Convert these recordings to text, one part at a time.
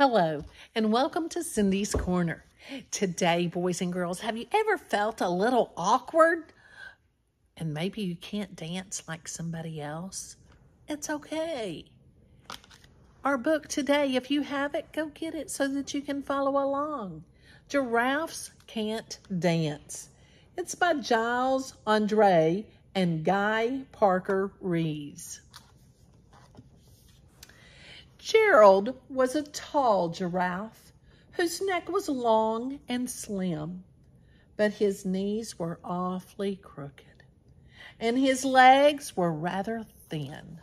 Hello, and welcome to Cindy's Corner. Today, boys and girls, have you ever felt a little awkward? And maybe you can't dance like somebody else? It's okay. Our book today, if you have it, go get it so that you can follow along. Giraffes Can't Dance. It's by Giles, Andreas, and Guy Parker-Rees. Gerald was a tall giraffe whose neck was long and slim, but his knees were awfully crooked, and his legs were rather thin.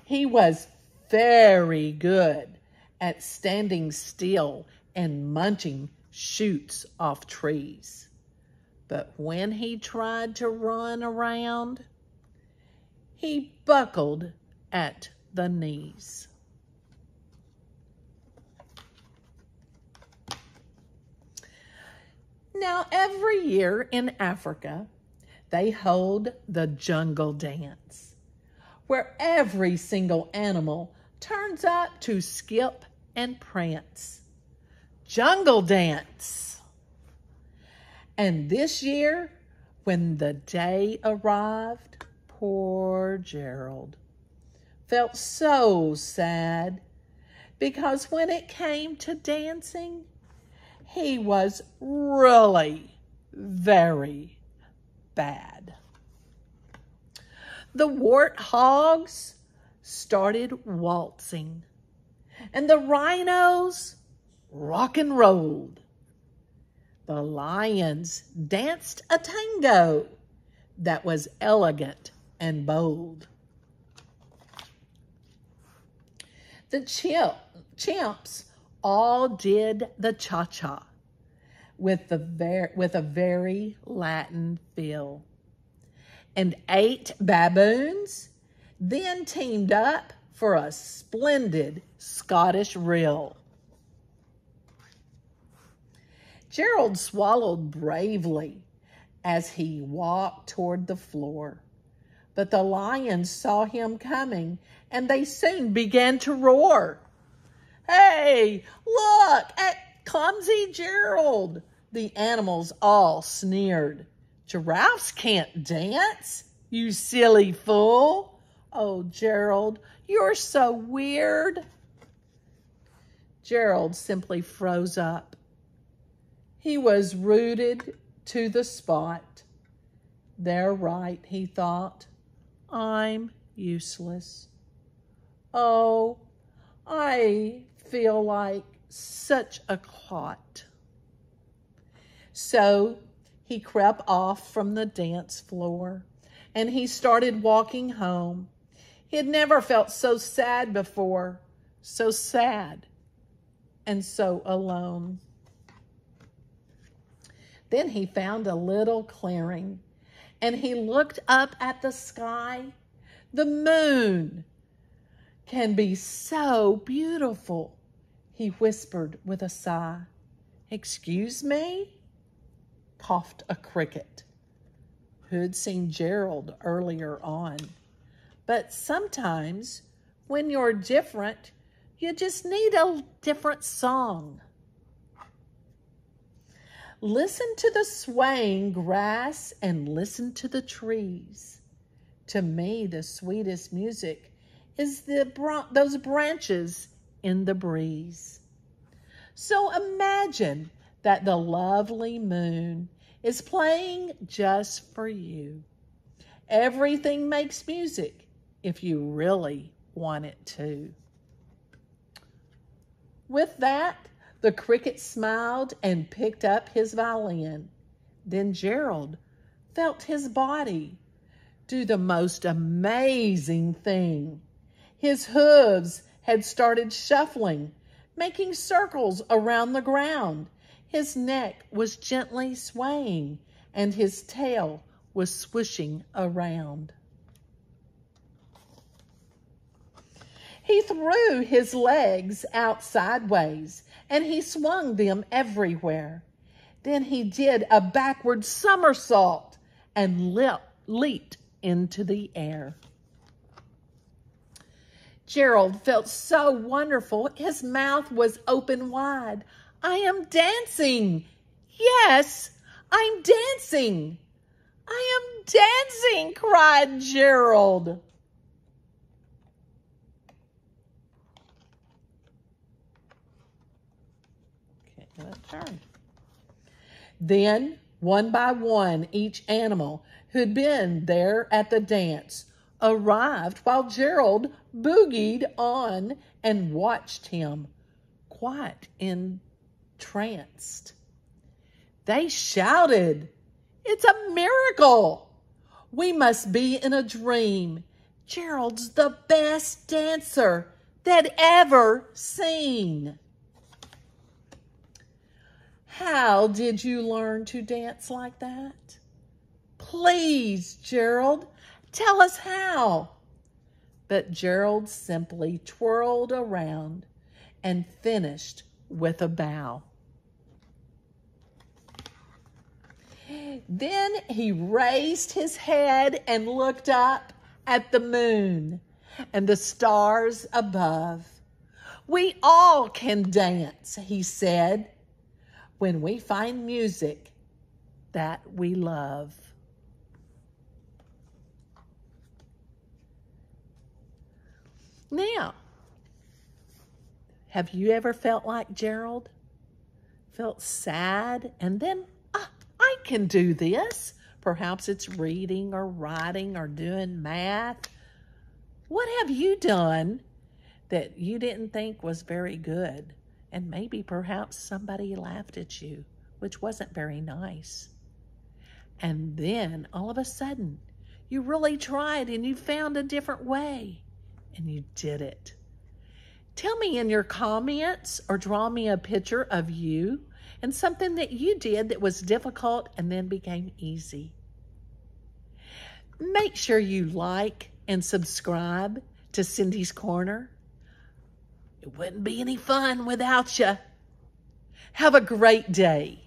He was very good at standing still and munching shoots off trees. But when he tried to run around, he buckled at the knees. Now, every year in Africa, they hold the jungle dance, where every single animal turns up to skip and prance. Jungle dance. And this year, when the day arrived, poor Gerald felt so sad because when it came to dancing, he was really very bad. The warthogs started waltzing, and the rhinos rock and rolled. The lions danced a tango that was elegant and bold. The chimps all did the cha-cha with a very Latin feel. And 8 baboons then teamed up for a splendid Scottish reel. Gerald swallowed bravely as he walked toward the floor, but the lions saw him coming, and they soon began to roar. "Hey, look at clumsy Gerald!" The animals all sneered. "Giraffes can't dance, you silly fool." "Oh, Gerald, you're so weird." Gerald simply froze up. He was rooted to the spot. "They're right," he thought. "I'm useless. Oh, I feel like such a clot." So he crept off from the dance floor and he started walking home. He had never felt so sad before, so sad and so alone. Then he found a little clearing and he looked up at the sky. The moon can be so beautiful, he whispered with a sigh. "Excuse me?" coughed a cricket, who'd seen Gerald earlier on. But sometimes when you're different, you just need a different song. Listen to the swaying grass and listen to the trees. To me, the sweetest music is those branches in the breeze. So imagine that the lovely moon is playing just for you. Everything makes music if you really want it to. With that, the cricket smiled and picked up his violin. Then Gerald felt his body do the most amazing thing. His hooves had started shuffling, making circles around the ground. His neck was gently swaying, and his tail was swishing around. He threw his legs out sideways, and he swung them everywhere. Then he did a backward somersault and leaped into the air. Gerald felt so wonderful, his mouth was open wide. I am dancing. Yes, I'm dancing. I am dancing, cried Gerald. Okay, let's turn. Then, one by one, each animal who'd been there at the dance arrived while Gerald boogied on and watched him, quite entranced. They shouted, "It's a miracle! We must be in a dream. Gerald's the best dancer they'd ever seen." How did you learn to dance like that? Please, Gerald, tell us how. But Gerald simply twirled around and finished with a bow. Then he raised his head and looked up at the moon and the stars above. "We all can dance," he said, "when we find music that we love." Now, have you ever felt like Gerald? Felt sad and then, I can do this. Perhaps it's reading or writing or doing math. What have you done that you didn't think was very good? And maybe perhaps somebody laughed at you, which wasn't very nice. And then all of a sudden, you really tried and you found a different way and you did it. Tell me in your comments or draw me a picture of you and something that you did that was difficult and then became easy. Make sure you like and subscribe to Cindy's Corner. It wouldn't be any fun without you. Have a great day.